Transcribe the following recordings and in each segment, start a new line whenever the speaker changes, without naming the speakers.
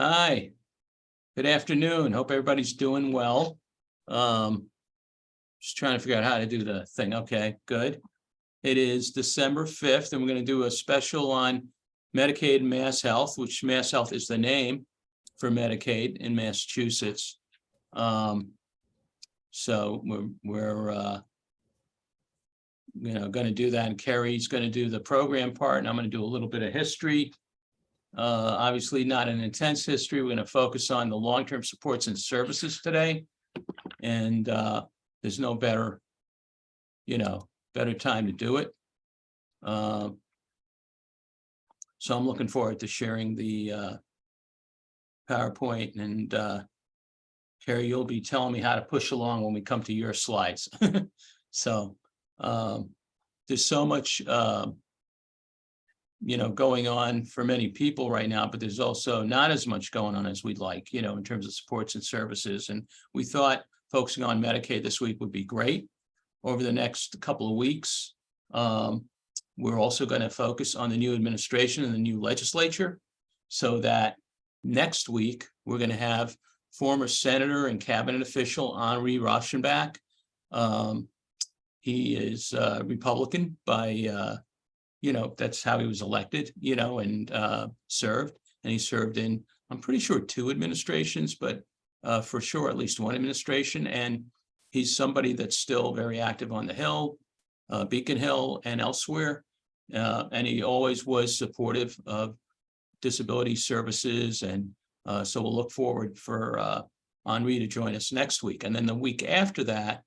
Hi, good afternoon. Hope everybody's doing well. Um, just trying to figure out how to do the thing. Okay, good. It is December 5th, and we're going to do a special on Medicaid and MassHealth, which MassHealth is the name for Medicaid in Massachusetts. So we're going to do that, and Kerry's going to do the program part, and I'm going to do a little bit of history. Obviously not an intense history. We're going to focus on the long-term supports and services today. And there's no better, better time to do it. So I'm looking forward to sharing the PowerPoint, and Kerry, you'll be telling me how to push along when we come to your slides. So there's so much going on for many people right now, but there's also not as much going on as we'd like, in terms of supports and services. And we thought focusing on Medicaid this week would be great. Over the next couple of weeks, we're also going to focus on the new administration and the new legislature, so that next week we're going to have former Senator and cabinet official Henri Rauschenbach. He is Republican by that's how he was elected, and served. And he served in, I'm pretty sure, 2 administrations, but for sure, at least 1 administration. And he's somebody that's still very active on the Hill, Beacon Hill, and elsewhere. And he always was supportive of disability services. And so we'll look forward for Henri to join us next week. And then the week after that,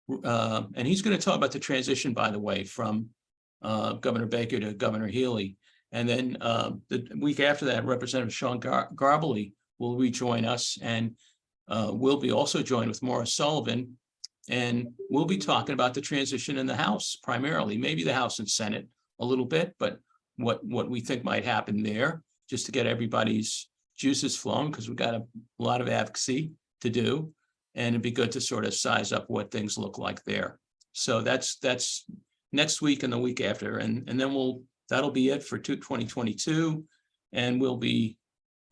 and he's going to talk about the transition, by the way, from Governor Baker to Governor Healy. And then the week after that, Representative Sean Garbely will rejoin us, and we'll be also joined with Maura Sullivan, and we'll be talking about the transition in the House primarily, maybe the House and Senate a little bit, but what we think might happen there, just to get everybody's juices flowing, because we've got a lot of advocacy to do, and it'd be good to sort of size up what things look like there. So that's next week and the week after, and then that'll be it for 2022, and we'll be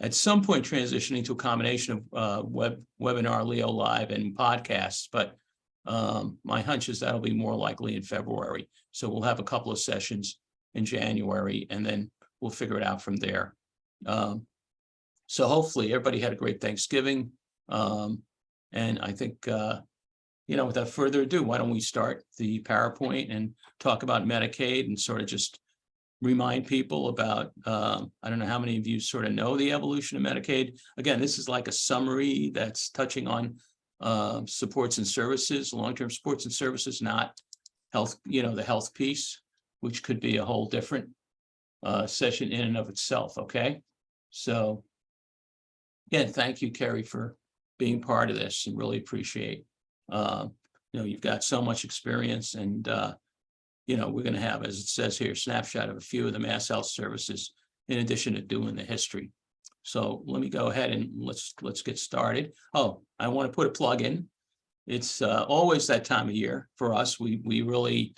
at some point transitioning to a combination of webinar, Leo Live, and podcasts. But my hunch is that'll be more likely in February. So we'll have a couple of sessions in January, and then we'll figure it out from there. So hopefully everybody had a great Thanksgiving, and I think without further ado, why don't we start the PowerPoint and talk about Medicaid, and sort of just remind people about, I don't know how many of you sort of know the evolution of Medicaid. Again, this is like a summary that's touching on supports and services, long-term supports and services, not health, the health piece, which could be a whole different session in and of itself, okay? So again, thank you, Kerry, for being part of this, and really appreciate you've got so much experience, and we're going to have, as it says here, a snapshot of a few of the MassHealth services in addition to doing the history. So let me go ahead and let's get started. Oh, I want to put a plug in. It's always that time of year for us. We really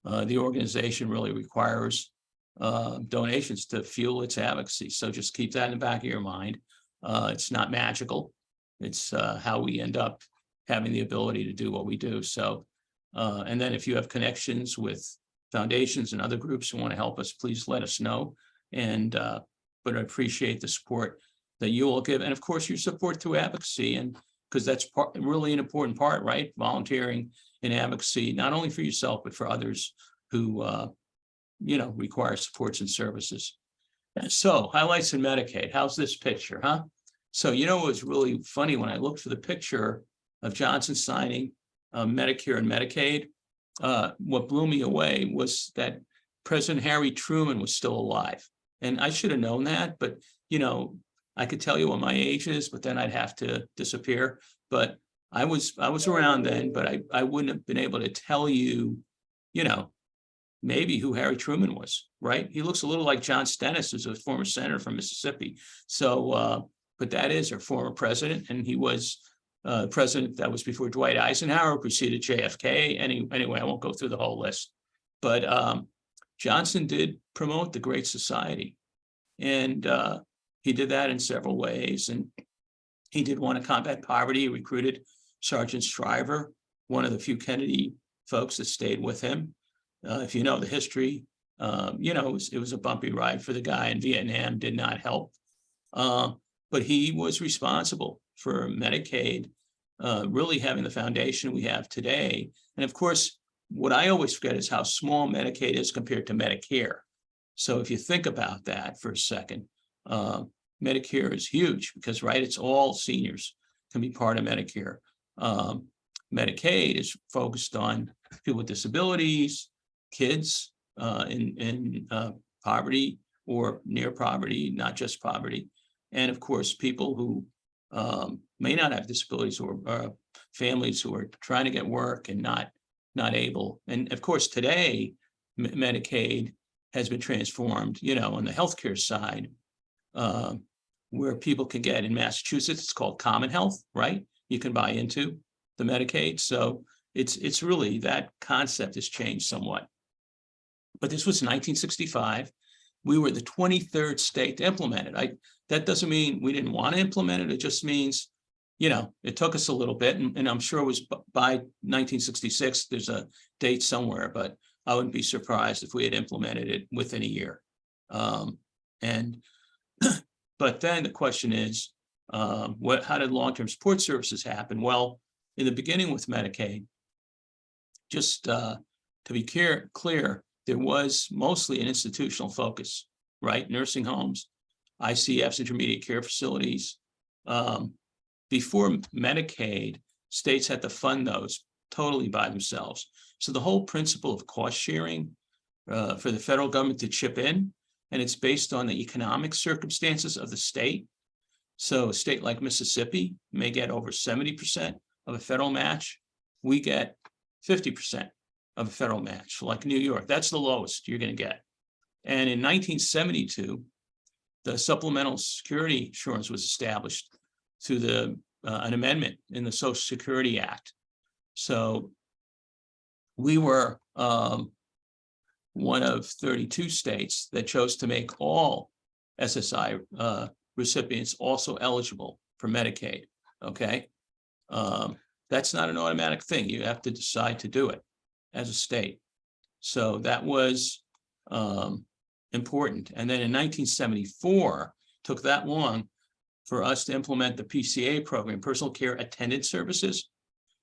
the organization really requires donations to fuel its advocacy. So just keep that in the back of your mind. It's not magical. It's how we end up having the ability to do what we do. So, and then if you have connections with foundations and other groups who want to help us, please let us know. And, but I appreciate the support that you all give. And of course, your support through advocacy, and because that's really an important part, right? Volunteering in advocacy, not only for yourself, but for others who, require supports and services. And so highlights in Medicaid. How's this picture, huh? So, it was really funny when I looked for the picture of Johnson signing Medicare and Medicaid. What blew me away was that President Harry Truman was still alive. And I should have known that, but, I could tell you what my age is, but then I'd have to disappear. But I was around then, but I wouldn't have been able to tell you, maybe who Harry Truman was, right? He looks a little like John Stennis, who's a former senator from Mississippi. So, but that is our former president, and he was president that was before Dwight Eisenhower, preceded JFK. Anyway, I won't go through the whole list. But Johnson did promote the Great Society. And he did that in several ways. And he did want to combat poverty. He recruited Sergeant Shriver, one of the few Kennedy folks that stayed with him. If you know the history, it was a bumpy ride for the guy, and Vietnam did not help. But he was responsible for Medicaid really having the foundation we have today. And of course, what I always forget is how small Medicaid is compared to Medicare. So if you think about that for a second, Medicare is huge because, right, it's all seniors can be part of Medicare. Medicaid is focused on people with disabilities, kids in poverty or near poverty, not just poverty. And of course, people who may not have disabilities, or families who are trying to get work and not able. And of course, today, Medicaid has been transformed, on the healthcare side, where people can get, in Massachusetts, it's called Common Health, right? You can buy into the Medicaid. So it's really, that concept has changed somewhat. But this was 1965. We were the 23rd state to implement it. That doesn't mean we didn't want to implement it. It just means, it took us a little bit, and I'm sure it was by 1966, there's a date somewhere, but I wouldn't be surprised if we had implemented it within a year. But then the question is, how did long-term support services happen? Well, in the beginning with Medicaid, just to be clear, there was mostly an institutional focus, right? Nursing homes, ICFs, intermediate care facilities. Before Medicaid, states had to fund those totally by themselves. So the whole principle of cost sharing for the federal government to chip in, and it's based on the economic circumstances of the state. So a state like Mississippi may get over 70% of a federal match. We get 50% of a federal match, like New York. That's the lowest you're going to get. And in 1972, the supplemental security insurance was established through an amendment in the Social Security Act. So we were one of 32 states that chose to make all SSI recipients also eligible for Medicaid, okay? That's not an automatic thing. You have to decide to do it as a state. So that was important. And then in 1974, took that long for us to implement the PCA program, personal care attendant services,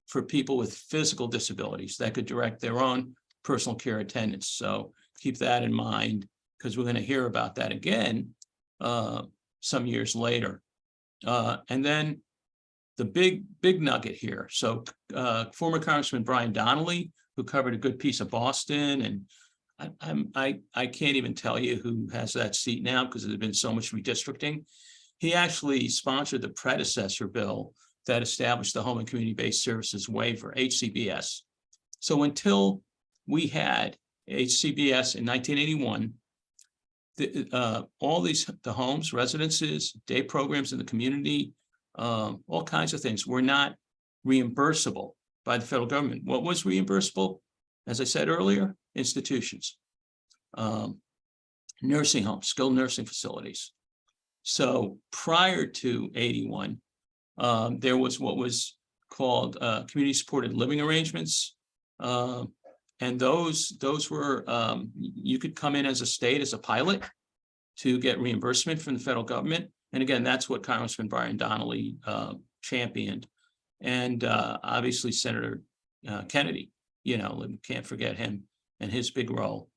for people with physical disabilities that could direct their own personal care attendants. So keep that in mind, because we're going to hear about that again some years later. And then the big nugget here. So former Congressman Brian Donnelly, who covered a good piece of Boston, and I can't even tell you who has that seat now because there's been so much redistricting. He actually sponsored the predecessor bill that established the Home and Community-Based Services Waiver, HCBS. So until we had HCBS in 1981, all the homes, residences, day programs in the community, all kinds of things were not reimbursable by the federal government. What was reimbursable? As I said earlier, institutions, nursing homes, skilled nursing facilities. So prior to 81, there was what was called community supported living arrangements. And those were, you could come in as a state, as a pilot, to get reimbursement from the federal government. And again, that's what Congressman Brian Donnelly championed. And obviously Senator Kennedy, can't forget him and his big role.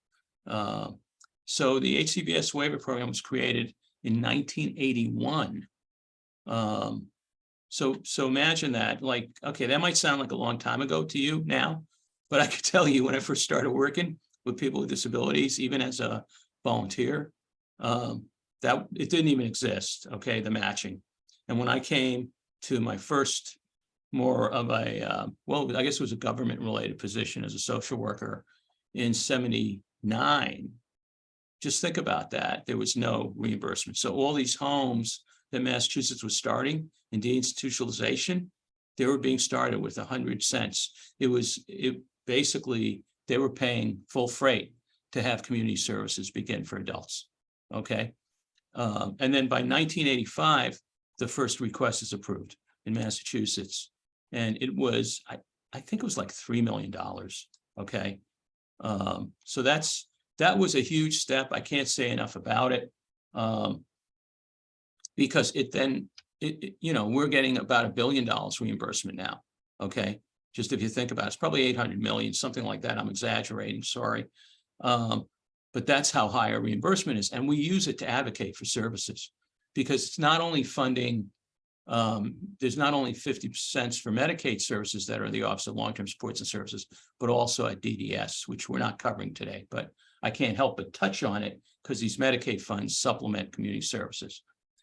So the HCBS waiver program was created in 1981. So imagine that, like, okay, that might sound like a long time ago to you now, but I could tell you when I first started working with people with disabilities, even as a volunteer, that it didn't even exist, okay, the matching. And when I came to my first more of a, well, I guess it was a government related position as a social worker in 79, just think about that. There was no reimbursement. So all these homes that Massachusetts was starting in deinstitutionalization, they were being started with 100 cents. Basically, they were paying full freight to have community services begin for adults, okay? And then by 1985, the first request is approved in Massachusetts. And it was, I think it was like $3 million. Okay. So that was a huge step. I can't say enough about it. Because we're getting about $1 billion reimbursement now. Okay. Just if you think about it, it's probably 800 million, something like that. I'm exaggerating, sorry. But that's how high our reimbursement is. And we use it to advocate for services, because it's not only funding, there's not only 50% for Medicaid services that are the Office of Long-Term Supports and Services, but also at DDS, which we're not covering today, but I can't help but touch on it because these Medicaid funds supplement community services.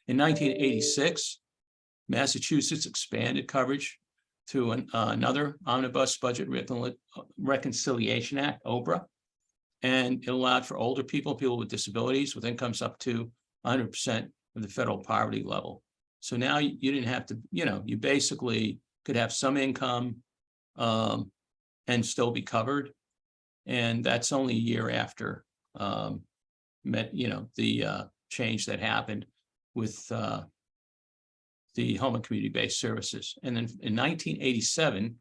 In 1986, Massachusetts expanded coverage through another Omnibus Budget Reconciliation Act, OBRA, and it allowed for older people with disabilities with incomes up to 100% of the federal poverty level. So now you didn't have to, you basically could have some income and still be covered. And that's only a year after, the change that happened with the home and community-based services. And then in 1987,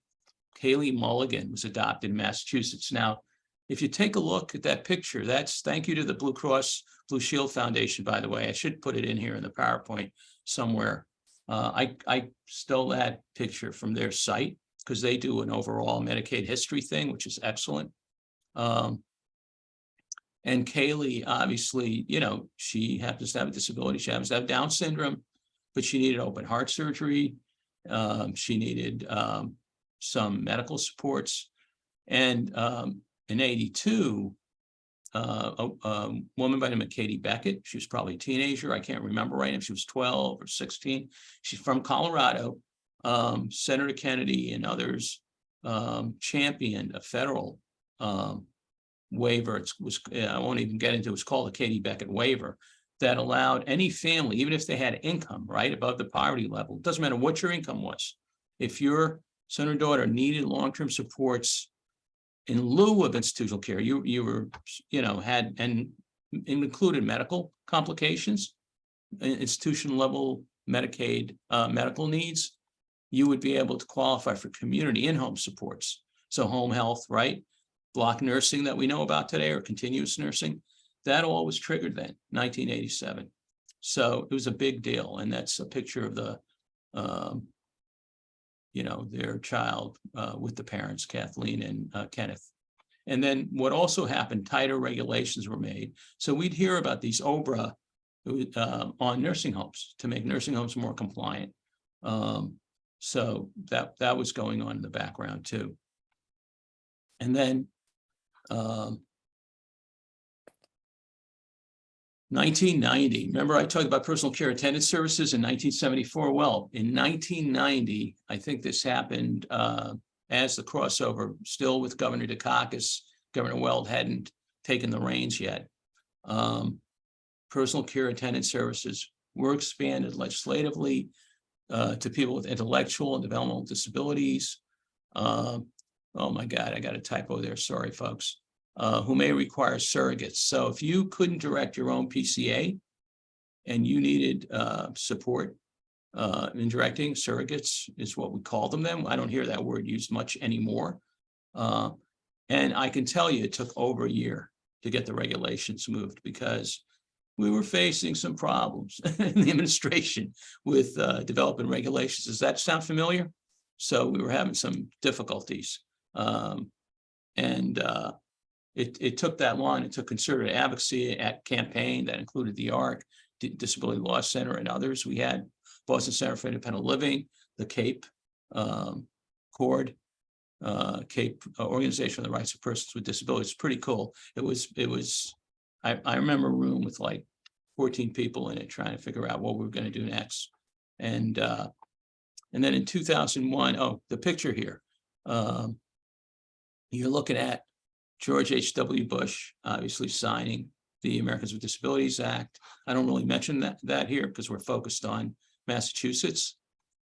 Kaylee Mulligan was adopted in Massachusetts. Now, if you take a look at that picture, that's thank you to the Blue Cross Blue Shield Foundation, by the way. I should put it in here in the PowerPoint somewhere. I stole that picture from their site because they do an overall Medicaid history thing, which is excellent. And Kaylee, obviously, she happens to have a disability. She happens to have Down syndrome, but she needed open heart surgery. She needed some medical supports. And in 82, a woman by the name of Katie Beckett, she was probably a teenager. I can't remember right now if she was 12 or 16. She's from Colorado. Senator Kennedy and others championed a federal waiver. I won't even get into it. It's called the Katie Beckett waiver that allowed any family, even if they had income right above the poverty level, it doesn't matter what your income was. If your son or daughter needed long-term supports in lieu of institutional care, you were, had, and included medical complications, institution level Medicaid medical needs, you would be able to qualify for community in-home supports. So home health, right? Block nursing that we know about today, or continuous nursing, that all was triggered then, 1987. So it was a big deal. And that's a picture of the, their child with the parents, Kathleen and Kenneth. And then what also happened, tighter regulations were made. So we'd hear about these OBRA on nursing homes to make nursing homes more compliant. So that was going on in the background too. And then 1990, remember I talked about personal care attendant services in 1974? Well, in 1990, I think this happened as the crossover, still with Governor Dukakis. Governor Weld hadn't taken the reins yet. Personal care attendant services were expanded legislatively to people with intellectual and developmental disabilities. Oh my God, I got a typo there. Sorry, folks. Who may require surrogates. So if you couldn't direct your own PCA and you needed support in directing, surrogates is what we call them. I don't hear that word used much anymore. And I can tell you it took over a year to get the regulations moved because we were facing some problems in the administration with developing regulations. Does that sound familiar? So we were having some difficulties. It took that long. It took concerted advocacy at campaign that included the ARC, Disability Law Center, and others. We had Boston Center for Independent Living, the CAPE, CORD, CAPE Organization on the Rights of Persons with Disabilities. It's pretty cool. I remember a room with like 14 people in it trying to figure out what we were going to do next. And then in 2001, the picture here, you're looking at George H.W. Bush, obviously signing the Americans with Disabilities Act. I don't really mention that here because we're focused on Massachusetts.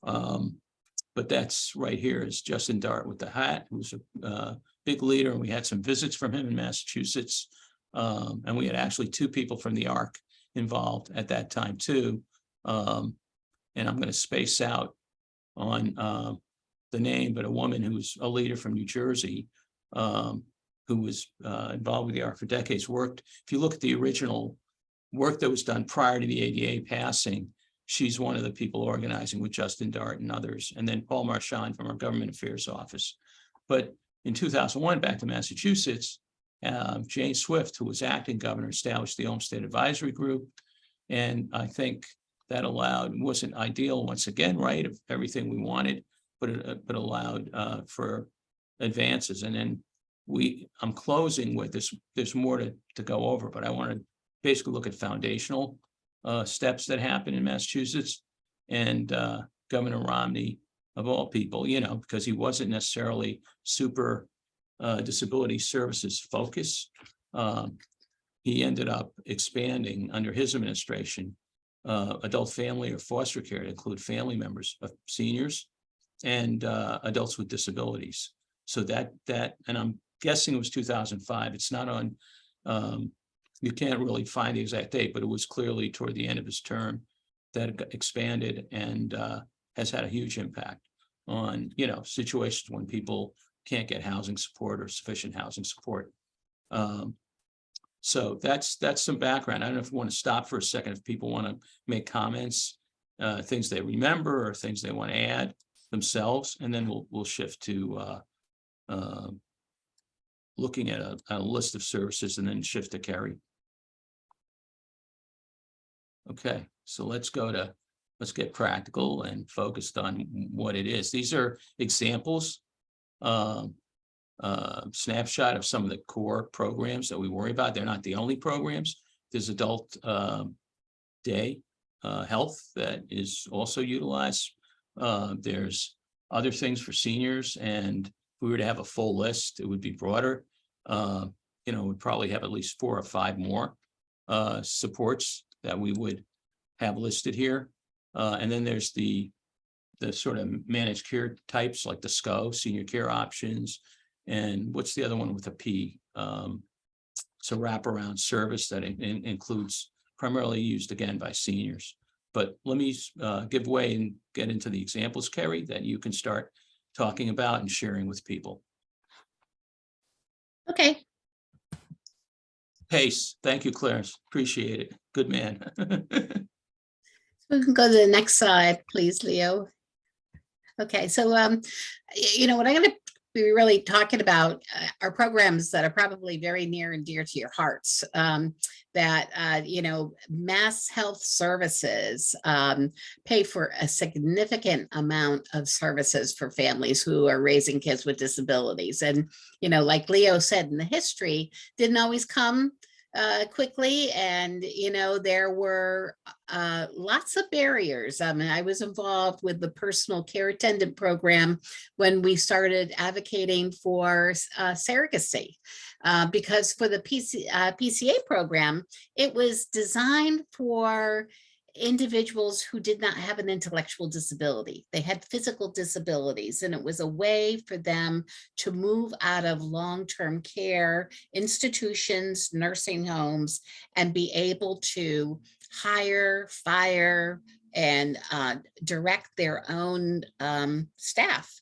But that's right here is Justin Dart with the hat, who's a big leader. And we had some visits from him in Massachusetts. And we had actually two people from the ARC involved at that time too. And I'm going to space out on the name, but a woman who was a leader from New Jersey, who was involved with the ARC for decades, worked. If you look at the original work that was done prior to the ADA passing, she's one of the people organizing with Justin Dart and others, and then Paul Marchand from our Government Affairs Office. But in 2001, back to Massachusetts, Jane Swift, who was acting governor, established the Olmsted Advisory Group. And I think that allowed, wasn't ideal once again, right, of everything we wanted, but allowed for advances. And then I'm closing with this, there's more to go over, but I want to basically look at foundational steps that happened in Massachusetts. And Governor Romney, of all people, you know, because he wasn't necessarily super disability services focused. He ended up expanding under his administration adult family or foster care to include family members of seniors and adults with disabilities. So that, and I'm guessing it was 2005. It's not on, you can't really find the exact date, but it was clearly toward the end of his term that it got expanded and has had a huge impact on, you know, situations when people can't get housing support or sufficient housing support. So that's some background. I don't know if you want to stop for a second, if people want to make comments, things they remember or things they want to add themselves, and then we'll shift to looking at a list of services and then shift to Kerry. Okay, so let's get practical and focused on what it is. These are examples, snapshot of some of the core programs that we worry about. They're not the only programs. There's adult day health that is also utilized. There's other things for seniors, and if we were to have a full list, it would be broader. You know, we'd probably have at least 4 or 5 more supports that we would have listed here. And then there's the sort of managed care types like the SCO, senior care options, and what's the other one with a P? It's a wraparound service that includes primarily used again by seniors. But let me give way and get into the examples, Kerry, that you can start talking about and sharing with people.
Okay.
Pace. Thank you, Clarence. Appreciate it. Good man.
We can go to the next slide, please, Leo. Okay, so you know what I'm going to be really talking about are programs that are probably very near and dear to your hearts. That you know, MassHealth services pay for a significant amount of services for families who are raising kids with disabilities. And you know, like Leo said, in the history, didn't always come quickly, and you know, there were lots of barriers. I mean, I was involved with the personal care attendant program when we started advocating for surrogacy, because for the PCA program, it was designed for individuals who did not have an intellectual disability. They had physical disabilities, and it was a way for them to move out of long-term care institutions, nursing homes, and be able to hire, fire, and direct their own staff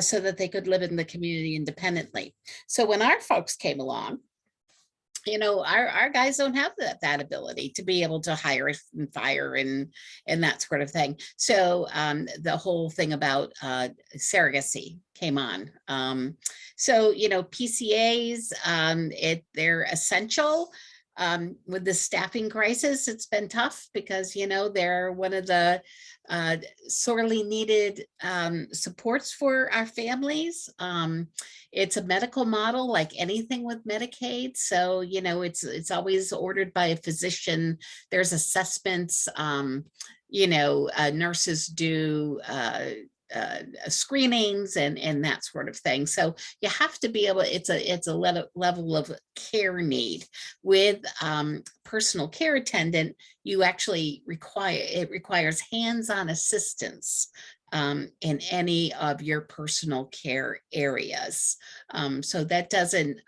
so that they could live in the community independently. So when our folks came along, you know, our guys don't have that ability to be able to hire and fire and that sort of thing. So the whole thing about surrogacy came on. So, you know, PCAs, they're essential. With the staffing crisis, it's been tough because, you know, they're one of the sorely needed supports for our families. It's a medical model like anything with Medicaid. So, you know, it's always ordered by a physician. There's assessments, you know, nurses do screenings and that sort of thing. So you have to be able, it's a level of care need. With personal care attendant, you actually requires hands-on assistance in any of your personal care areas. So that doesn't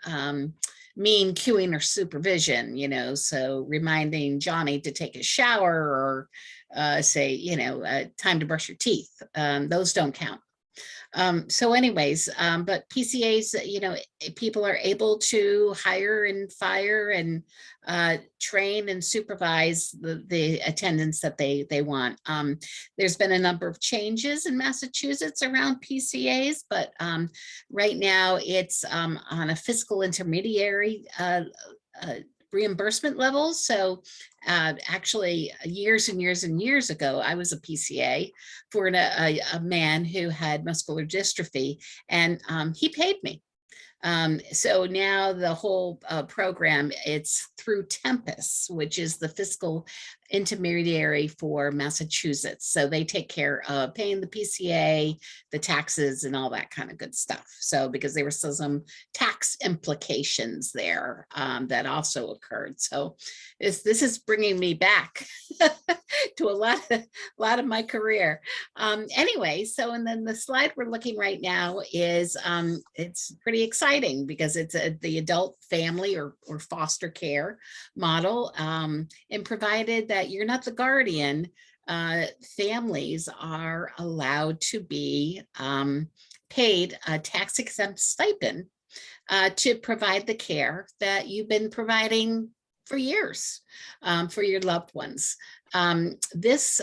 mean cueing or supervision, so reminding Johnny to take a shower or say, time to brush your teeth. Those don't count. So anyways, but PCAs, people are able to hire and fire and train and supervise the attendants that they want. There's been a number of changes in Massachusetts around PCAs, but right now it's on a fiscal intermediary reimbursement levels. So actually years and years and years ago, I was a PCA for a man who had muscular dystrophy, and he paid me. So now the whole program, it's through Tempest, which is the fiscal intermediary for Massachusetts. So they take care of paying the PCA, the taxes, and all that kind of good stuff. So because there were still some tax implications there that also occurred. So this is bringing me back to a lot of my career. Anyway, so and then the slide we're looking right now is it's pretty exciting because it's the adult family or foster care model, and provided that you're not the guardian, families are allowed to be paid a tax exempt stipend to provide the care that you've been providing for years for your loved ones. This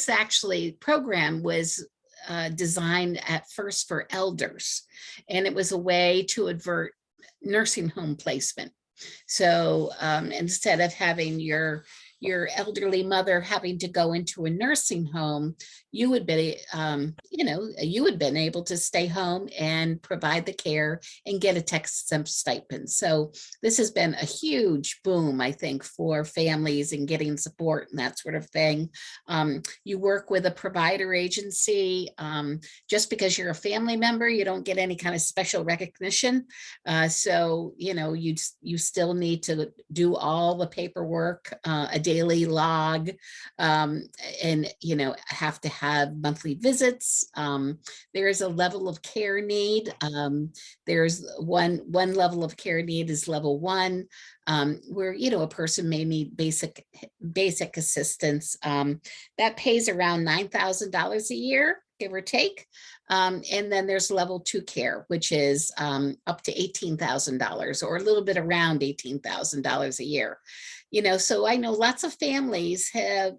actually program was designed at first for elders, and it was a way to avert nursing home placement. So instead of having your elderly mother having to go into a nursing home, you would be, you would been able to stay home and provide the care and get a tax exempt stipend. So this has been a huge boom, I think, for families and getting support and that sort of thing. You work with a provider agency. Just because you're a family member, you don't get any kind of special recognition. So, you still need to do all the paperwork, a daily log, and, have to have monthly visits. There is a level of care need. There's one level of care need is level 1, where, a person may need basic assistance. That pays around $9,000 a year, give or take. And then there's level 2 care, which is up to $18,000 or a little bit around $18,000 a year. So I know lots of families have,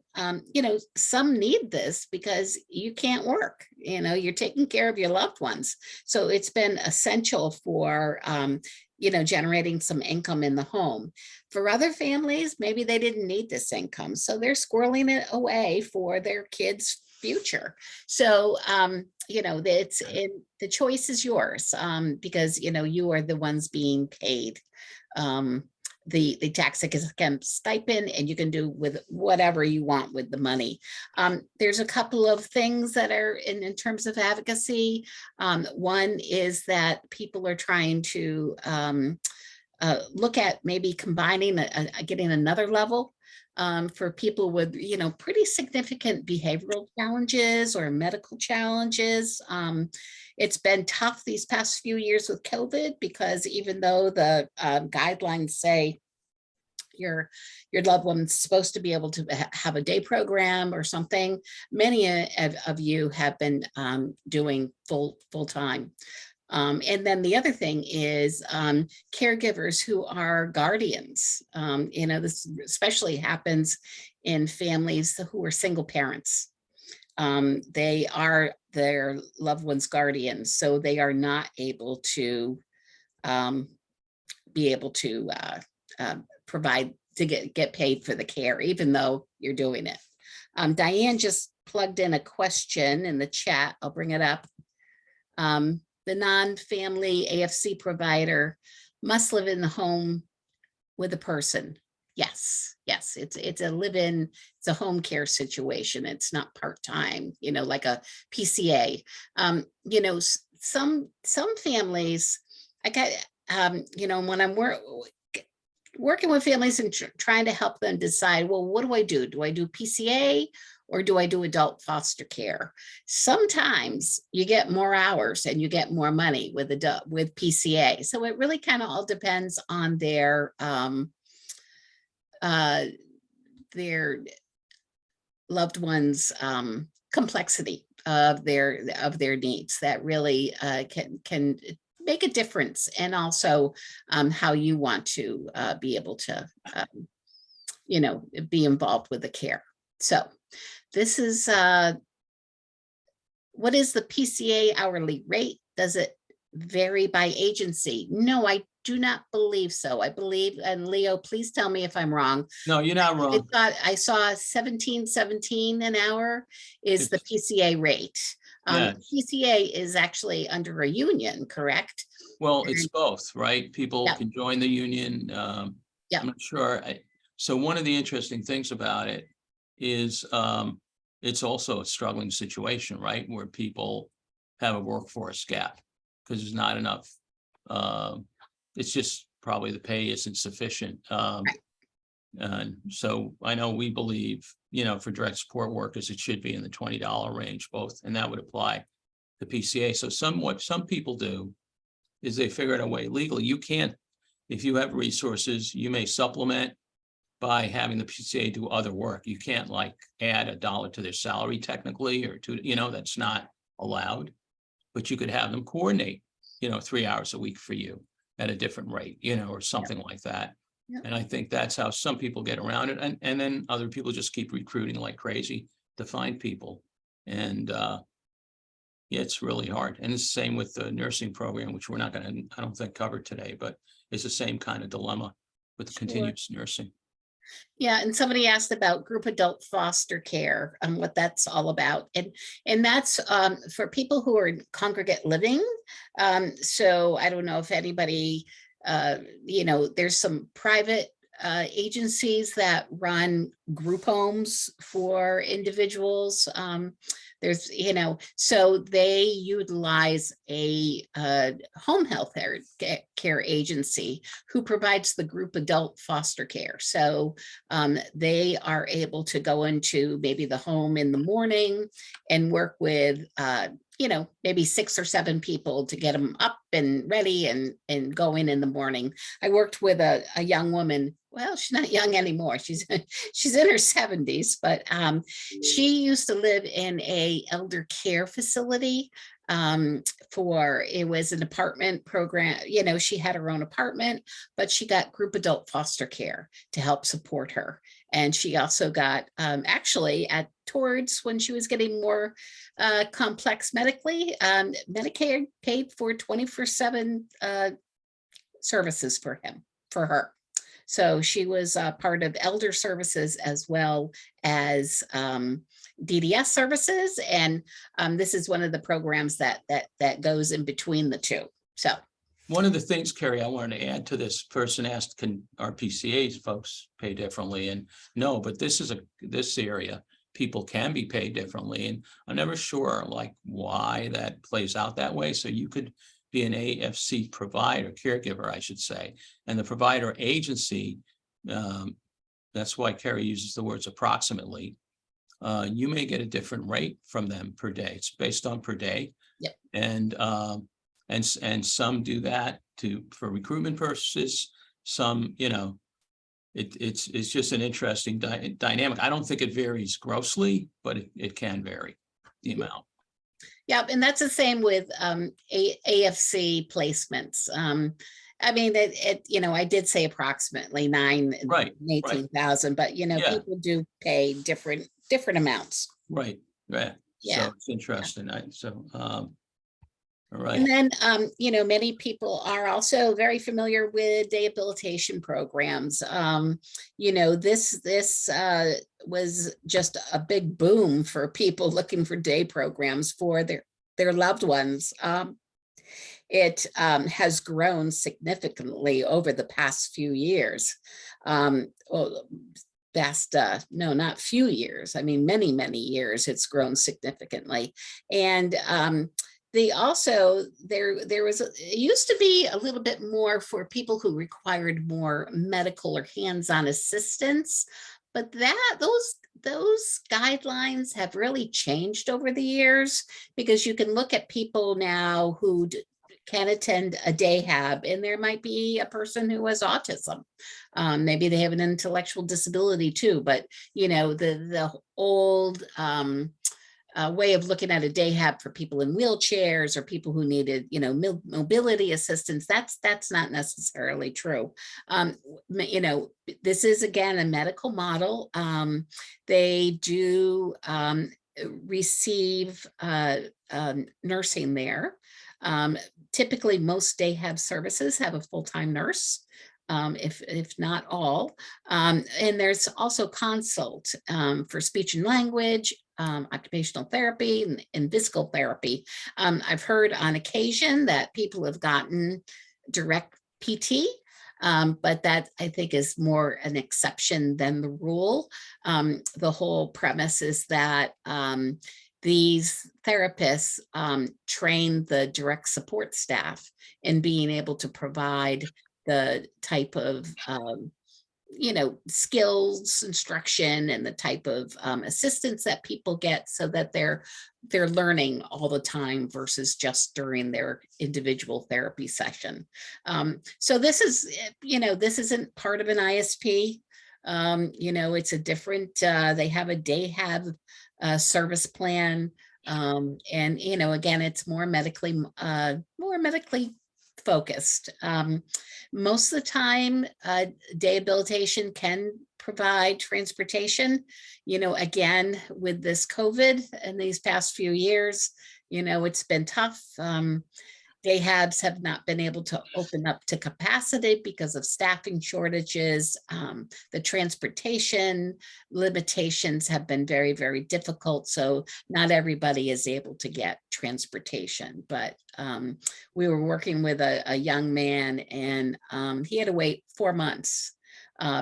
some need this because you can't work, you're taking care of your loved ones. So it's been essential for, generating some income in the home. For other families, maybe they didn't need this income, so they're squirreling it away for their kids' future. So, the choice is yours, because, you are the ones being paid the tax exempt stipend, and you can do with whatever you want with the money. There's a couple of things that are in terms of advocacy. One is that people are trying to look at maybe combining, getting another level for people with, pretty significant behavioral challenges or medical challenges. It's been tough these past few years with COVID, because even though the guidelines say your loved one's supposed to be able to have a day program or something, many of you have been doing full time. And then the other thing is caregivers who are guardians. This especially happens in families who are single parents. They are their loved one's guardians, so they are not able to be able to provide to get paid for the care, even though you're doing it. Diane just plugged in a question in the chat. I'll bring it up. The non-family AFC provider must live in the home with a person. Yes, it's a live-in, it's a home care situation. It's not part-time, like a PCA. Some families, I got, when I'm working with families and trying to help them decide, well, what do I do? Do I do PCA or do I do adult foster care? Sometimes you get more hours and you get more money with PCA. So it really kind of all depends on their loved ones' complexity of their needs that really can make a difference, and also how you want to be able to be involved with the care. So this is what is the PCA hourly rate? Does it vary by agency? No, I do not believe so. I believe, and Leo, please tell me if I'm wrong.
No, you're not wrong.
I saw 17.17 an hour is the PCA rate.
Yeah.
PCA is actually under a union, correct?
Well, it's both, right? People
Yeah.
can join the union.
Yeah.
I'm not sure. So one of the interesting things about it is it's also a struggling situation, right? Where people have a workforce gap because there's not enough. It's just probably the pay isn't sufficient. And so I know we believe, for direct support workers, it should be in the $20 range, both, and that would apply to PCA. So what some people do is they figure out a way legally. You can't, if you have resources, you may supplement by having the PCA do other work. You can't like add $1 to their salary technically, or that's not allowed, but you could have them coordinate, 3 hours a week for you at a different rate, or something like that.
Yeah.
And I think that's how some people get around it. And then other people just keep recruiting like crazy to find people. And yeah, it's really hard. And it's the same with the nursing program, which we're not going to, I don't think, cover today, but it's the same kind of dilemma with the continuous nursing.
Yeah, and somebody asked about group adult foster care and what that's all about. And that's for people who are in congregate living. So I don't know if anybody, there's some private agencies that run group homes for individuals. There's, so they utilize a home health care agency who provides the group adult foster care. So they are able to go into maybe the home in the morning and work with, maybe 6 or 7 people to get them up and ready and go in the morning. I worked with a young woman. Well, she's not young anymore. She's in her 70s, but she used to live in a elder care facility. It was an apartment program. She had her own apartment, but she got group adult foster care to help support her. And she also got actually towards when she was getting more complex medically, Medicaid paid for 24/7 services for her. So she was part of elder services as well as DDS services. And this is one of the programs that goes in between the two. So
one of the things, Kerry, I wanted to add to this person asked, can our PCAs folks pay differently? And no, but this area, people can be paid differently. And I'm never sure like why that plays out that way. So you could be an AFC provider, caregiver, I should say, and the provider agency, that's why Kerry uses the words approximately, you may get a different rate from them per day. It's based on per day.
Yep.
And some do that for recruitment purposes. Some, it's just an interesting dynamic. I don't think it varies grossly, but it can vary the amount.
Yeah, and that's the same with AFC placements. I mean, I did say approximately 18,000, but people do pay different amounts.
Right. Yeah. So it's interesting. All right.
And then, many people are also very familiar with rehabilitation programs. This was just a big boom for people looking for day programs for their loved ones. It has grown significantly over the past few years. No, not few years. I mean, many, many years it's grown significantly. And They also, there was, it used to be a little bit more for people who required more medical or hands-on assistance, but those guidelines have really changed over the years, because you can look at people now who can attend a day hab, and there might be a person who has autism. Maybe they have an intellectual disability too, but the old way of looking at a day hab for people in wheelchairs or people who needed, mobility assistance, that's not necessarily true. This is again a medical model. They do receive nursing there. Typically, most day hab services have a full-time nurse, if not all. And there's also consult for speech and language, occupational therapy, and physical therapy. I've heard on occasion that people have gotten direct PT, but that I think is more an exception than the rule. The whole premise is that these therapists train the direct support staff in being able to provide the type of skills, instruction, and the type of assistance that people get, so that they're learning all the time versus just during their individual therapy session. So this is, this isn't part of an ISP. It's a different, they have a day hab service plan. And, again, it's more medically focused. Most of the time, day habilitation can provide transportation. Again, with this COVID and these past few years, it's been tough. Day habs have not been able to open up to capacity because of staffing shortages. The transportation limitations have been very, very difficult. So not everybody is able to get transportation. But we were working with a young man, and he had to wait 4 months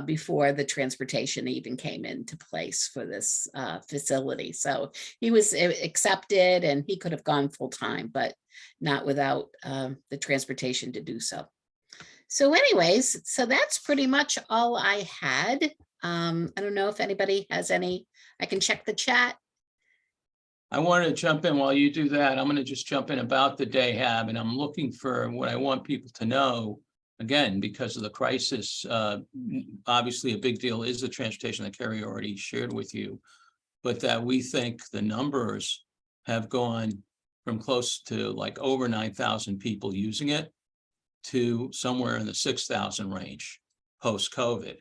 before the transportation even came into place for this facility. So he was accepted, and he could have gone full time, but not without the transportation to do so. So anyways, so that's pretty much all I had. I don't know if anybody has any. I can check the chat.
I wanted to jump in while you do that. I'm going to just jump in about the day hab, and I'm looking for what I want people to know. Again, because of the crisis, obviously a big deal is the transportation that Kerry already shared with you, but that we think the numbers have gone from close to like over 9,000 people using it to somewhere in the 6,000 range post-COVID.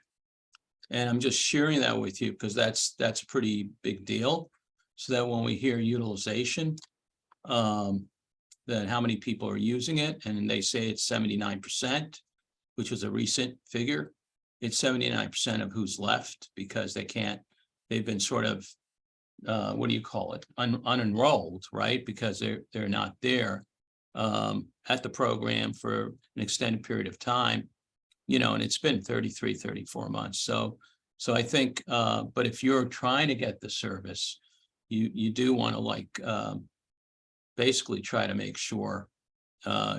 And I'm just sharing that with you because that's a pretty big deal. So that when we hear utilization, that how many people are using it, and they say it's 79%, which was a recent figure. It's 79% of who's left because they've been sort of, what do you call it? Unenrolled, right? Because they're not there at the program for an extended period of time, and it's been 33, 34 months. So I think, but if you're trying to get the service, you do want to basically try to make sure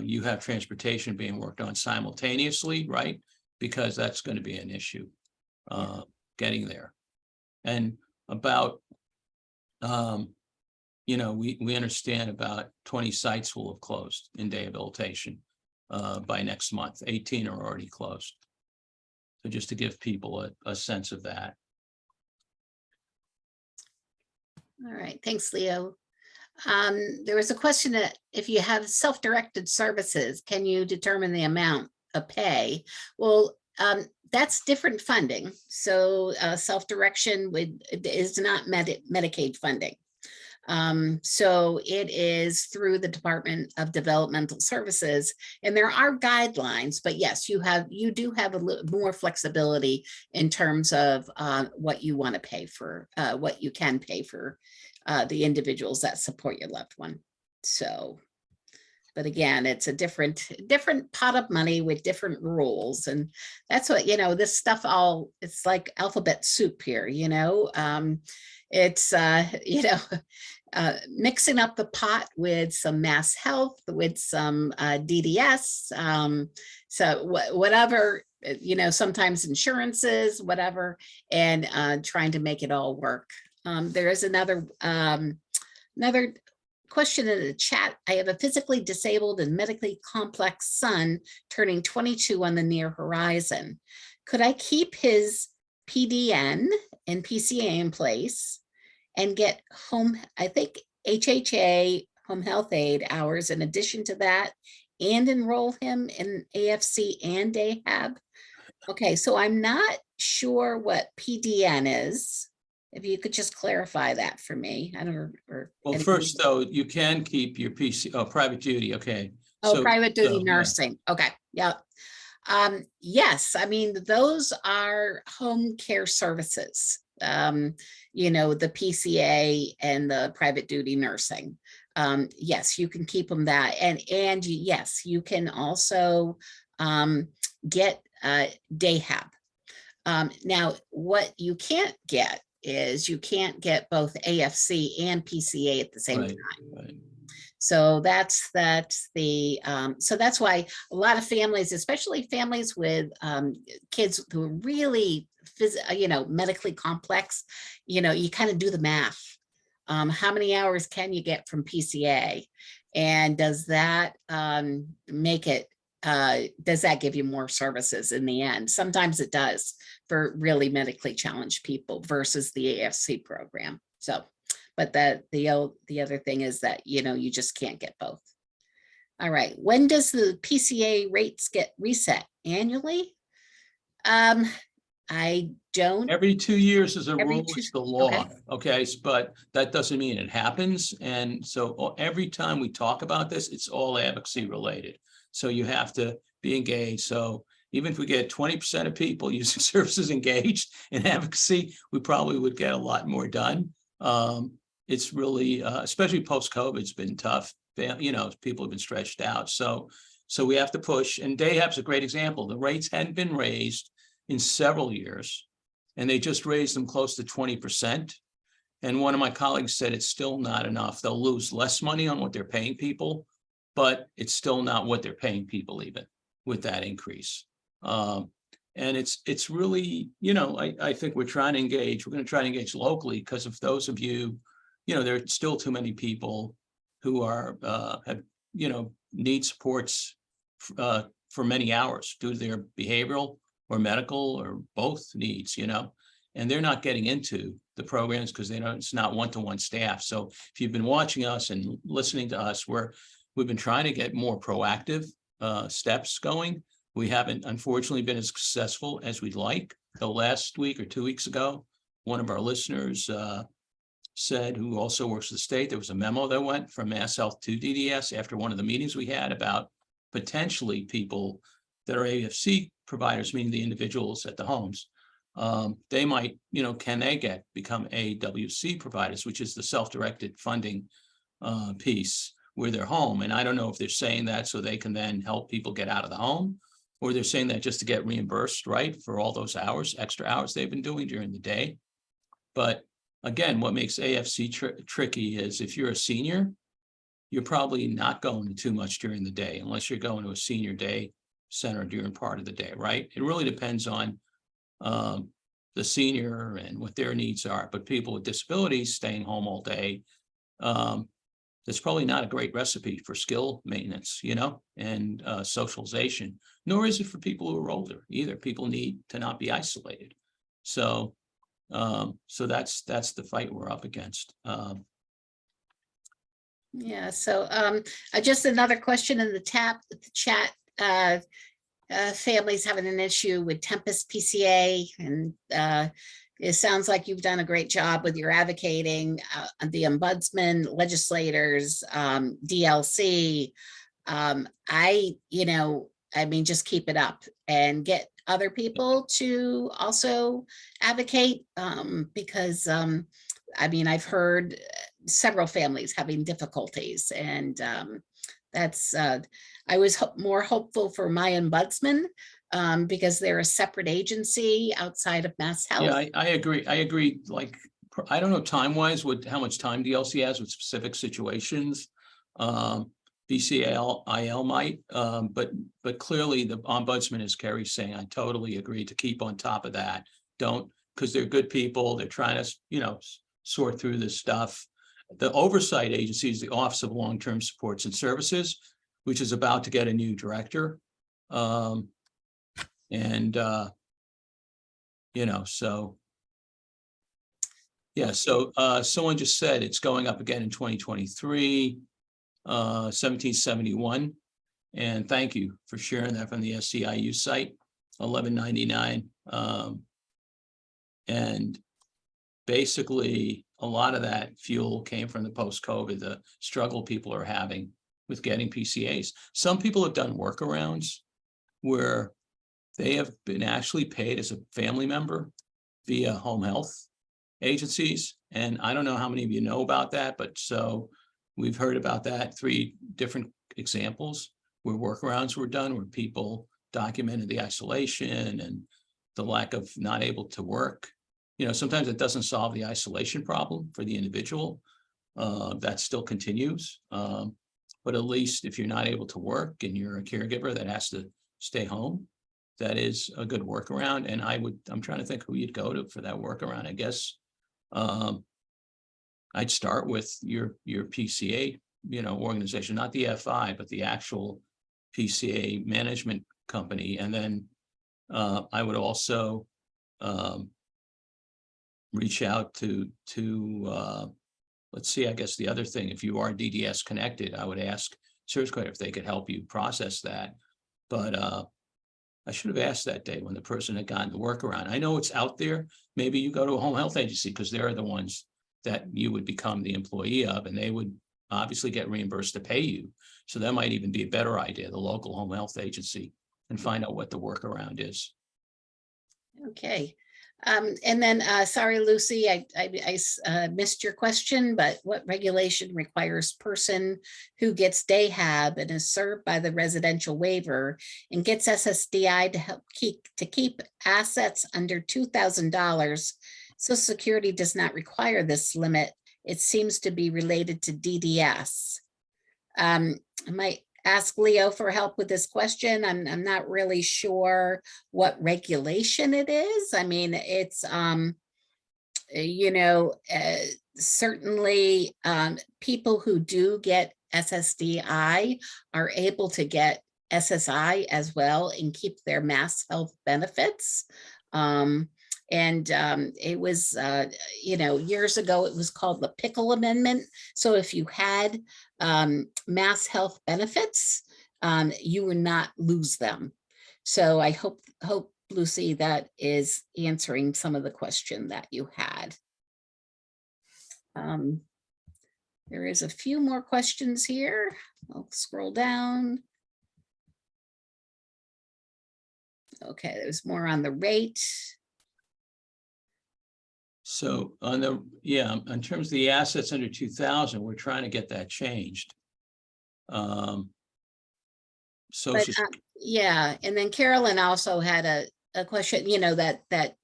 you have transportation being worked on simultaneously, right? Because that's going to be an issue getting there. And about, we understand about 20 sites will have closed in day habilitation by next month. 18 are already closed. So just to give people a sense of that.
All right, thanks, Leo. There was a question that if you have self-directed services, can you determine the amount of pay? Well, that's different funding. So self-direction is not Medicaid funding. So it is through the Department of Developmental Services, and there are guidelines, but yes, you do have a little more flexibility in terms of what you want to pay for, what you can pay for the individuals that support your loved one. So, but again, it's a different pot of money with different rules. And that's what, this stuff it's like alphabet soup here, it's, mixing up the pot with some MassHealth, with some DDS, so whatever, sometimes insurances, whatever, and trying to make it all work. There is another question in the chat. I have a physically disabled and medically complex son turning 22 on the near horizon. Could I keep his PDN and PCA in place and get home, I think HHA, home health aid hours in addition to that, and enroll him in AFC and DAHAB? Okay, so I'm not sure what PDN is. If you could just clarify that for me. I don't know.
Well, first though, you can keep your private duty. Okay.
Oh, private duty nursing. Yeah. Okay. Yeah. Yes. I mean, those are home care services. The PCA and the private duty nursing. Yes, you can keep them that. And yes, you can also get DAHAB. Now, what you can't get is you can't get both AFC and PCA at the same time. Right. So that's the so that's why a lot of families, especially families with kids who are really medically complex, you kind of do the math. How many hours can you get from PCA, and does that make it? Does that give you more services in the end? Sometimes it does for really medically challenged people versus the AFC program. So, but the other thing is that, you just can't get both. All right. When does the PCA rates get reset? Annually? I don't.
Every 2 years is a rule, it's the law. Okay. But that doesn't mean it happens. And so every time we talk about this, it's all advocacy related. So you have to be engaged. So even if we get 20% of people using services engaged in advocacy, we probably would get a lot more done. It's really, especially post-COVID, it's been tough. People have been stretched out. So we have to push. And DAHAB's a great example. The rates hadn't been raised in several years, and they just raised them close to 20%. And one of my colleagues said it's still not enough. They'll lose less money on what they're paying people, but it's still not what they're paying people even with that increase. And it's really, I think we're trying to engage. We're going to try to engage locally because of those of you, there are still too many people who are need supports for many hours due to their behavioral or medical or both needs, and they're not getting into the programs because it's not one-to-one staff. So if you've been watching us and listening to us, we've been trying to get more proactive steps going. We haven't, unfortunately, been as successful as we'd like. The last week or 2 weeks ago, one of our listeners said, who also works for the state, there was a memo that went from MassHealth to DDS after one of the meetings we had about potentially people that are AFC providers, meaning the individuals at the homes. They might, can they become AWC providers, which is the self-directed funding piece where they're home. And I don't know if they're saying that so they can then help people get out of the home, or they're saying that just to get reimbursed, right, for all those hours, extra hours they've been doing during the day. But again, what makes AFC tricky is if you're a senior, you're probably not going to too much during the day unless you're going to a senior day center during part of the day, right? It really depends on the senior and what their needs are. But people with disabilities staying home all day, that's probably not a great recipe for skill maintenance, and socialization, nor is it for people who are older either. People need to not be isolated. So that's the fight we're up against.
Yeah. So just another question in the chat. Families having an issue with Tempest PCA, and it sounds like you've done a great job with your advocating, the ombudsman, legislators, DLC. Just keep it up and get other people to also advocate, because I've heard several families having difficulties, and I was more hopeful for my ombudsman, because they're a separate agency outside of MassHealth.
Yeah, I agree. Like I don't know time-wise how much time DLC has with specific situations. BCIL might, but clearly the ombudsman, as Kerry's saying, I totally agree to keep on top of that. Don't, because they're good people. They're trying to, sort through this stuff. The oversight agency is the Office of Long-Term Supports and Services, which is about to get a new director. So, yeah, so someone just said it's going up again in 2023, 1771. And thank you for sharing that from the SCIU site, 1199. And basically, a lot of that fuel came from the post-COVID, the struggle people are having with getting PCAs. Some people have done workarounds where they have been actually paid as a family member via home health agencies. And I don't know how many of you know about that, but so we've heard about that, 3 different examples where workarounds were done, where people documented the isolation and the lack of not able to work. Sometimes it doesn't solve the isolation problem for the individual. That still continues. But at least if you're not able to work and you're a caregiver that has to stay home, that is a good workaround. And I'm trying to think who you'd go to for that workaround. I guess I'd start with your PCA, organization, not the FI, but the actual PCA management company. And then I would also reach out to let's see, I guess the other thing, if you are DDS connected, I would ask ServiceCredit if they could help you process that. But I should have asked that day when the person had gotten the workaround. I know it's out there. Maybe you go to a home health agency because they're the ones that you would become the employee of, and they would obviously get reimbursed to pay you. So that might even be a better idea, the local home health agency, and find out what the workaround is.
Okay. And then, sorry, Lucy, I missed your question, but what regulation requires person who gets DAHAB and is served by the residential waiver and gets SSDI to help keep assets under $2,000? Social Security does not require this limit. It seems to be related to DDS. I might ask Leo for help with this question. I'm not really sure what regulation it is. I mean, it's, certainly people who do get SSDI are able to get SSI as well and keep their MassHealth benefits. It was, years ago, it was called the Pickle Amendment. So if you had MassHealth benefits, you would not lose them. So I hope, Lucy, that is answering some of the question that you had. There is a few more questions here. I'll scroll down. Okay, there's more on the rate.
So in terms of the assets under 2,000, we're trying to get that changed.
Yeah, and then Carolyn also had a question, that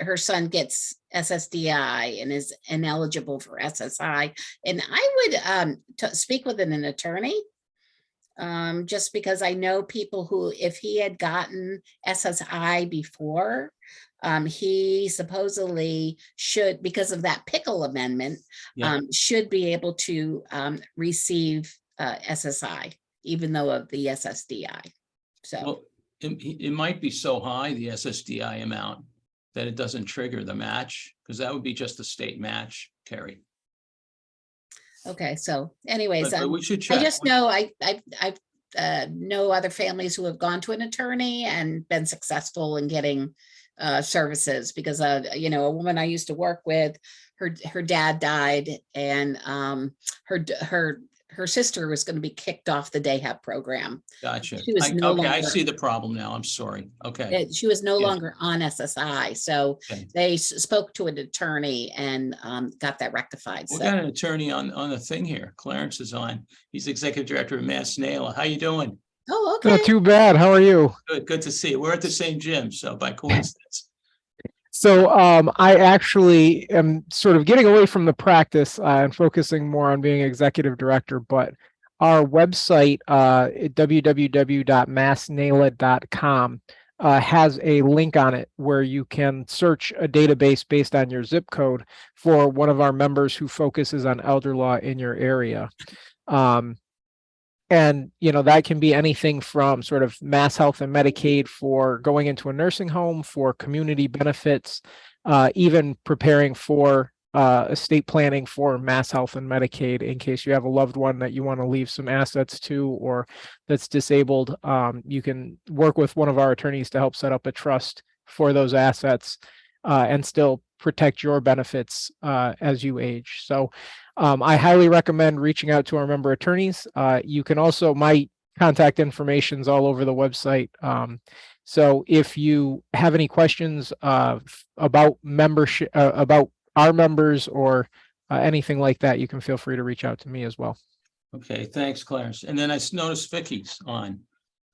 her son gets SSDI and is ineligible for SSI. And I would speak with an attorney, just because I know people who, if he had gotten SSI before, he supposedly should, because of that Pickle Amendment, should be able to receive SSI, even though of the SSDI. So
well, it might be so high, the SSDI amount, that it doesn't trigger the match, because that would be just a state match, Kerry.
Okay, so anyways,
but we should check.
I just know I've know other families who have gone to an attorney and been successful in getting services, because a woman I used to work with, her dad died, and her sister was going to be kicked off the DAHAB program.
Gotcha.
She was no longer,
I see the problem now. I'm sorry. Okay.
She was no longer on SSI, so
Okay.
they spoke to an attorney and got that rectified.
We
So
got an attorney on the thing here. Clarence is on. He's executive director of MassNAIL. How you doing?
oh, okay.
Not too bad. How are you?
Good to see you. We're at the same gym, so by coincidence.
So I actually am sort of getting away from the practice and focusing more on being executive director, but our website, www.massnailed.com, has a link on it where you can search a database based on your zip code for one of our members who focuses on elder law in your area. And, that can be anything from sort of MassHealth and Medicaid for going into a nursing home, for community benefits, even preparing for estate planning for MassHealth and Medicaid in case you have a loved one that you want to leave some assets to or that's disabled. You can work with one of our attorneys to help set up a trust for those assets and still protect your benefits as you age. So I highly recommend reaching out to our member attorneys. You can also, my contact information is all over the website. So if you have any questions about membership, about our members or anything like that, you can feel free to reach out to me as well.
Okay, thanks, Clarence. And then I noticed Vicky's on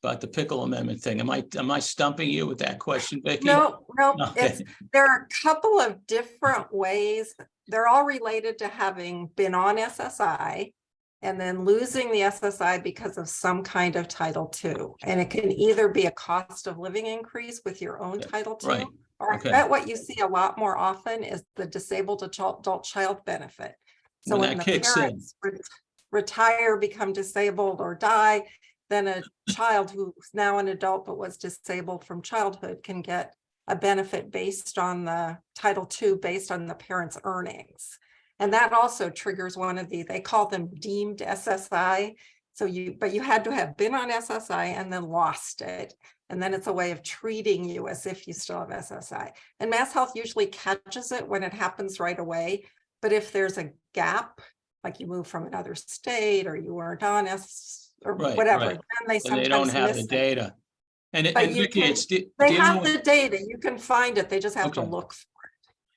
about the pickle amendment thing. Am I stumping you with that question, Vicky?
No,
Okay.
there are a couple of different ways. They're all related to having been on SSI and then losing the SSI because of some kind of Title II. And it can either be a cost of living increase with your own Title II,
right.
or
Okay.
I bet what you see a lot more often is the disabled adult child benefit. So
When
when
that
the
kicks
parents retire, become disabled or die, then a child who's now an adult but was disabled from childhood can get a benefit based on the Title II, based on the parents' earnings. And that also triggers one of they call them deemed SSI. So but you had to have been on SSI and then lost it. And then it's a way of treating you as if you still have SSI. And MassHealth usually catches it when it happens right away. But if there's a gap, like you move from another state or you weren't on or whatever, then they sometimes
and they don't have
miss
the data. And
they
Vicky,
have the data. You can find it. They just have to look for it.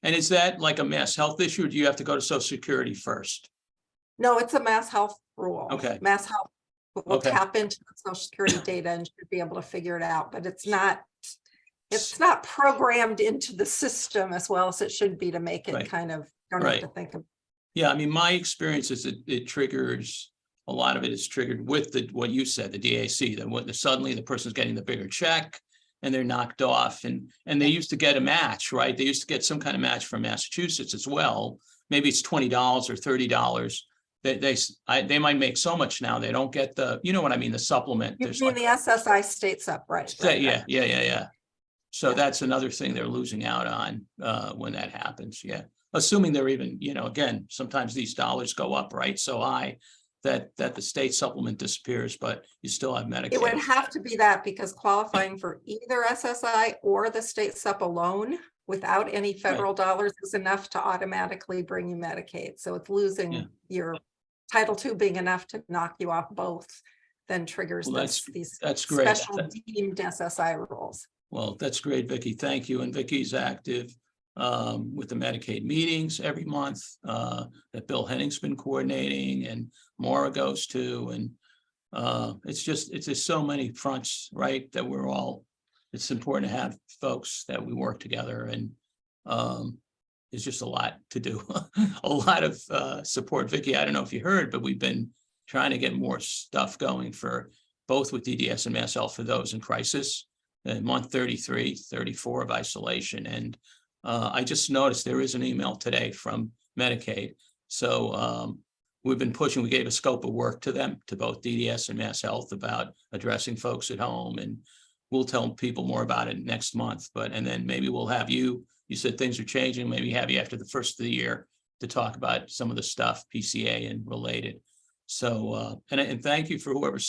And is that like a MassHealth issue, or do you have to go to Social Security first?
No, it's a MassHealth rule.
Okay.
MassHealth will tap into the Social Security data and should be able to figure it out, but it's not programmed into the system as well as it should be to make it kind of don't have to think of.
Yeah, I mean, my experience is that it triggers. A lot of it is triggered with what you said, the DAC, that suddenly the person's getting the bigger check and they're knocked off. And they used to get a match, right? They used to get some kind of match from Massachusetts as well. Maybe it's $20 or $30. They might make so much now, they don't get the, you know what I mean, the supplement.
You mean the SSI states up, right?
Yeah. So that's another thing they're losing out on when that happens. Yeah. Assuming they're even, again, sometimes these dollars go up, right? So high that the state supplement disappears, but you still have Medicaid.
It would have to be that because qualifying for either SSI or the state sup alone without any federal dollars is enough to automatically bring you Medicaid. So it's losing your Title II being enough to knock you off both, then triggers these
great.
Special deemed SSI rules.
Well, that's great, Vicky. Thank you. And Vicky's active with the Medicaid meetings every month that Bill Henning's been coordinating and Maura goes to. And it's just so many fronts, right, that it's important to have folks that we work together, and it's just a lot to do. A lot of support. Vicky, I don't know if you heard, but we've been trying to get more stuff going for both with DDS and MassHealth for those in crisis, month 33, 34 of isolation. And I just noticed there is an email today from Medicaid. So we've been pushing, we gave a scope of work to them, to both DDS and MassHealth, about addressing folks at home. And we'll tell people more about it next month. And then maybe we'll have you said things are changing, maybe have you after the first of the year to talk about some of the stuff, PCA and related. So, and thank you for whoever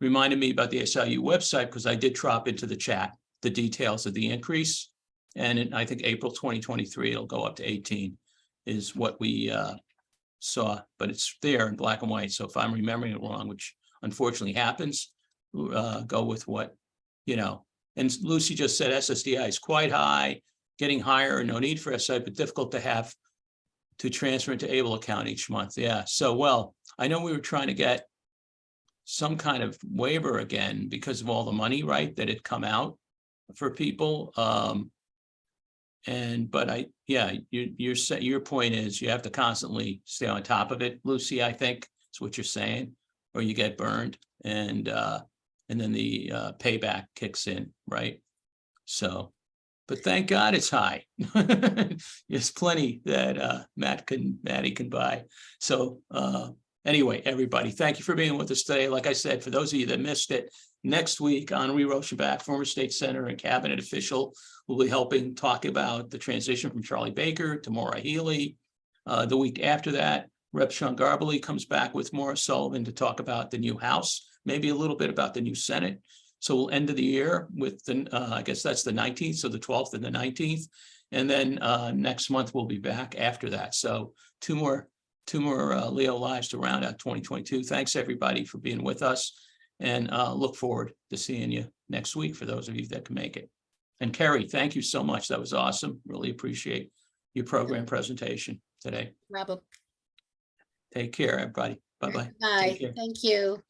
reminded me about the SIU website, because I did drop into the chat the details of the increase. And I think April 2023, it'll go up to 18 is what we saw, but it's there in black and white. So if I'm remembering it wrong, which unfortunately happens, go with what, and Lucy just said SSDI is quite high, getting higher, no need for SI, but difficult to have to transfer into ABLE account each month. Yeah. So, well, I know we were trying to get some kind of waiver again because of all the money, right, that had come out for people. But your point is you have to constantly stay on top of it, Lucy, I think is what you're saying, or you get burned and then the payback kicks in, right? So, but thank God it's high. There's plenty that Maddie can buy. So anyway, everybody, thank you for being with us today. Like I said, for those of you that missed it, next week, Henri Rochenbach, former state senator and cabinet official, will be helping talk about the transition from Charlie Baker to Maura Healey. The week after that, Rep. Sean Garbely comes back with Maura Sullivan to talk about the new House, maybe a little bit about the new Senate. So we'll end of the year with the, I guess that's the 19th, so the 12th and the 19th. And then next month we'll be back after that. So two more Leo Lives to round out 2022. Thanks everybody for being with us, and look forward to seeing you next week for those of you that can make it. And Kerry, thank you so much. That was awesome. Really appreciate your program presentation today.
Robert.
Take care, everybody. Bye-bye.
Bye.
Take care.
Thank you.